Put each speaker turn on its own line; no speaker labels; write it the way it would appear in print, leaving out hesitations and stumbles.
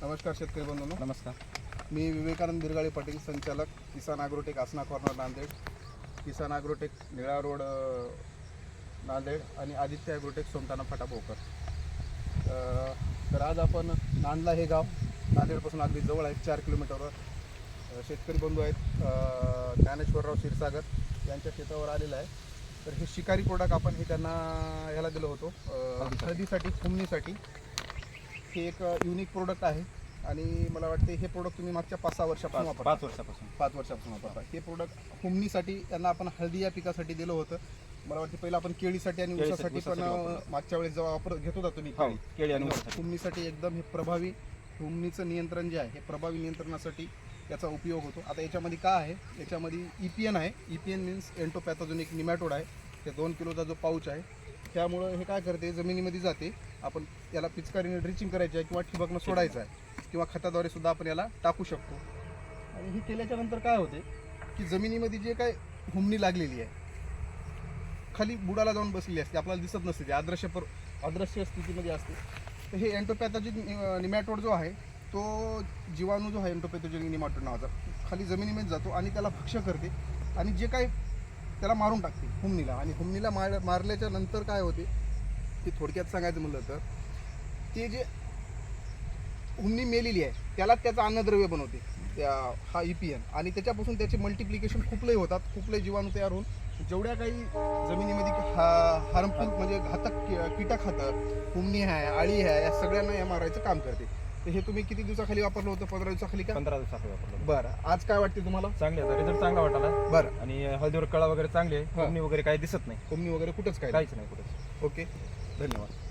नमस्कार शेतकरी बंधूंनो.
नमस्कार.
मी विवेकानंद बिरगाळे पाटील, संचालक किसान ॲग्रोटेक आसना कॉर्नर नांदेड, किसान ॲग्रोटेक निळा रोड नांदेड आणि आदित्य ॲग्रोटेक सोमठाणा फाटा भोकर. तर आज आपण नांदला हे गाव नांदेडपासून अगदी जवळ आहे, 4 किलोमीटरवर शेतकरी बंधू आहेत ज्ञानेश्वरराव क्षीरसागर यांच्या शेतावर आलेलं आहे. तर हे शिकारी प्रोडक्ट आपण हे त्यांना ह्याला दिलं होतं हळदीसाठी, फुमणीसाठी. हे एक युनिक प्रोडक्ट आहे आणि मला वाटते हे प्रोडक्ट तुम्ही मागच्या 5-6 वर्षापासून वापरता. 5 वर्षापासून वापरता. हे प्रोडक्ट फुमणीसाठी त्यांना आपण हळदी या पिकासाठी दिलं होतं. मला वाटतं पहिलं आपण केळीसाठी आणि ऊसासाठी पण मागच्या वेळेस जेव्हा वापर घेत होता तुम्ही
केळी आणि
फुमणीसाठी एकदम हे प्रभावी फुमणीचं नियंत्रण जे आहे हे प्रभावी नियंत्रणासाठी याचा उपयोग होतो. आता याच्यामध्ये काय आहे, याच्यामध्ये EPN आहे. EPN मीन्स एंटोपॅथोजेनिक निमॅटोड आहे. ते 2 किलोचा जो पाऊच आहे त्यामुळं हे काय करते, जमिनीमध्ये जाते. आपण याला पिचकारीने ड्रिचिंग करायची आहे किंवा ठिबकनं सोडायचं आहे किंवा खताद्वारे सुद्धा आपण याला टाकू शकतो. आणि हे केल्याच्या नंतर काय होते की जमिनीमध्ये जे काय हुमणी लागलेली आहे खाली बुडाला जाऊन बसलेली असते, आपल्याला दिसत नसते, ते अदृश्य स्थितीमध्ये असते. तर हे एंटोपॅथोजेनिक निमॅटोड जो आहे तो जीवाणू जो आहे एंटोपॅथोजेनिक निमॅटोड नावाचा खाली जमिनीमध्ये जातो आणि त्याला भक्ष्य करते आणि जे काही त्याला मारून टाकते हुमणीला. आणि हुमणीला मारल्याच्या नंतर काय होते ते थोडक्यात सांगायचं म्हणलं तर ते जे हुमणी मेलेली आहे त्याला त्याचं अन्नद्रव्य बनवते हा EPN. आणि त्याच्यापासून त्याचे मल्टिप्लिकेशन खूप लय होतात, खूप लय जीवाणू तयार होऊन जेवढ्या काही जमिनीमध्ये हार्मफुल म्हणजे घातक कीटक खातं, हुमणी आहे, अळी आहे, या सगळ्यांना या मारायचं काम करते. तर हे तुम्ही किती दिवसाखाली वापरलं होतं? 15 दिवसाखाली का?
15 दिवसाखाली वापरलं.
बरं, आज काय वाटते तुम्हाला?
चांगले आहे, रिझल्ट चांगला वाटला.
बरं.
आणि हळदीवर कळा वगैरे चांगले आहे, फुमणी वगैरे काही दिसत नाही,
फुमणी वगैरे कुठंच
काहीच नाही कुठेच.
ओके, धन्यवाद.